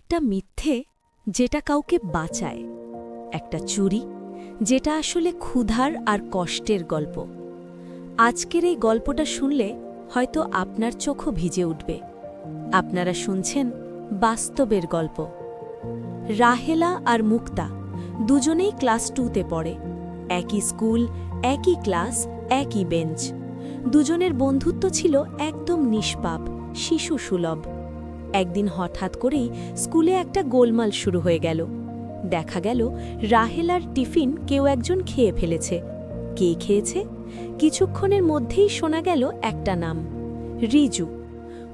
একটা মিথ্যে যেটা কাউকে বাঁচায়, একটা চুরি যেটা আসলে ক্ষুধার আর কষ্টের গল্প। আজকের এই গল্পটা শুনলে হয়তো আপনার চোখও ভিজে উঠবে। আপনারা শুনছেন বাস্তবের গল্প। রাহেলা আর মুক্তা দুজনেই ক্লাস 2তে পড়ে। একই স্কুল, একই ক্লাস, একই বেঞ্চ। দুজনের বন্ধুত্ব ছিল একদম নিষ্পাপ, শিশু সুলভ। একদিন হঠাৎ করেই স্কুলে একটা গোলমাল শুরু হয়ে গেল। দেখা গেল রাহেলার টিফিন কেউ একজন খেয়ে ফেলেছে। কে খেয়েছে? কিছুক্ষণের মধ্যেই শোনা গেল একটা নাম, রিজু।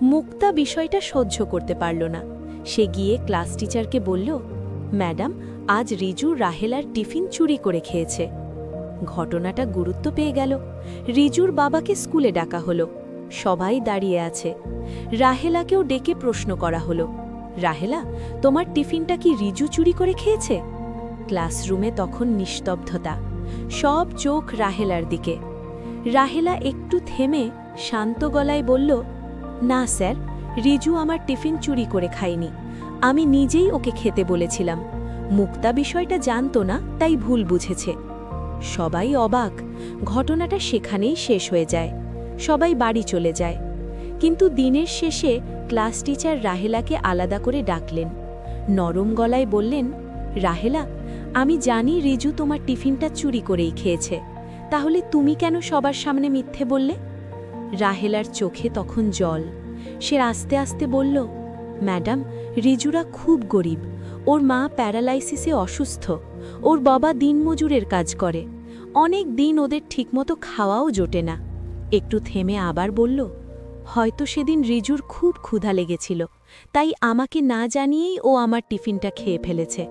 মুক্তা বিষয়টা সহ্য করতে পারল না। সে গিয়ে ক্লাস টিচারকে বলল, ম্যাডাম, আজ রিজু রাহেলার টিফিন চুরি করে খেয়েছে। ঘটনাটা গুরুত্ব পেয়ে গেল। রিজুর বাবাকে স্কুলে ডাকা হলো। সবাই দাঁড়িয়ে আছে। রাহেলাকেও ডেকে প্রশ্ন করা হলো, রাহেলা, তোমার টিফিনটা কি রিজু চুরি করে খেয়েছে? ক্লাসরুমে তখন নিস্তব্ধতা। সব চোখ রাহেলার দিকে। রাহেলা একটু থেমে শান্ত গলায় বলল, না স্যার, রিজু আমার টিফিন চুরি করে খায়নি। আমি নিজেই ওকে খেতে বলেছিলাম। মুক্তা বিষয়টা জানত না, তাই ভুল বুঝেছে। সবাই অবাক। ঘটনাটা সেখানেই শেষ হয়ে যায়। সবাই বাড়ি চলে যায়। কিন্তু দিনের শেষে ক্লাস টিচার রাহেলাকে আলাদা করে ডাকলেন। নরম গলায় বললেন, রাহেলা, আমি জানি রিজু তোমার টিফিনটা চুরি করেই খেয়েছে। তাহলে তুমি কেন সবার সামনে মিথ্যে বললে? রাহেলার চোখে তখন জল। সে আস্তে আস্তে বলল, ম্যাডাম, রিজুরা খুব গরিব। ওর মা প্যারালাইসিসে অসুস্থ। ওর বাবা দিনমজুরের কাজ করে। অনেক দিন ওদের ঠিকমতো খাওয়াও জোটে না। একটু থেমে আবার বলল, হয়তো সেদিন রিজুর খুব ক্ষুধা লেগেছিল, তাই আমাকে না জানিয়েই ও আমার টিফিনটা খেয়ে ফেলেছে।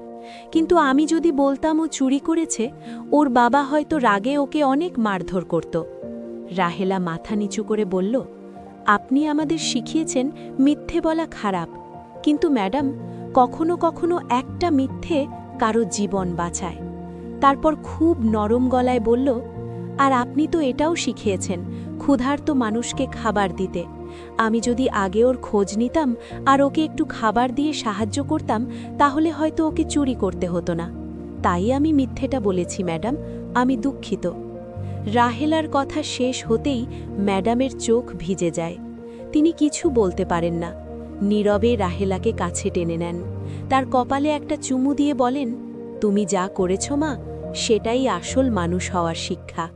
কিন্তু আমি যদি বলতাম ও চুরি করেছে, ওর বাবা হয়তো রাগে ওকে অনেক মারধর করত। রাহেলা মাথা নিচু করে বলল, আপনি আমাদের শিখিয়েছেন মিথ্যে বলা খারাপ, কিন্তু ম্যাডাম, কখনো কখনো একটা মিথ্যে কারো জীবন বাঁচায়। তারপর খুব নরম গলায় বলল, আর আপনি তো এটাও শিখিয়েছেন ক্ষুধার্ত মানুষকে খাবার দিতে। আমি যদি আগে ওর খোঁজ নিতাম আর ওকে একটু খাবার দিয়ে সাহায্য করতাম, তাহলে হয়তো ওকে চুরি করতে হতো না। তাই আমি মিথ্যেটা বলেছি ম্যাডাম, আমি দুঃখিত। রাহেলার কথা শেষ হতেই ম্যাডামের চোখ ভিজে যায়। তিনি কিছু বলতে পারেন না। নীরবে রাহেলাকে কাছে টেনে নেন। তার কপালে একটা চুমু দিয়ে বলেন, তুমি যা করেছ মা, সেটাই আসল মানুষ হওয়ার শিক্ষা।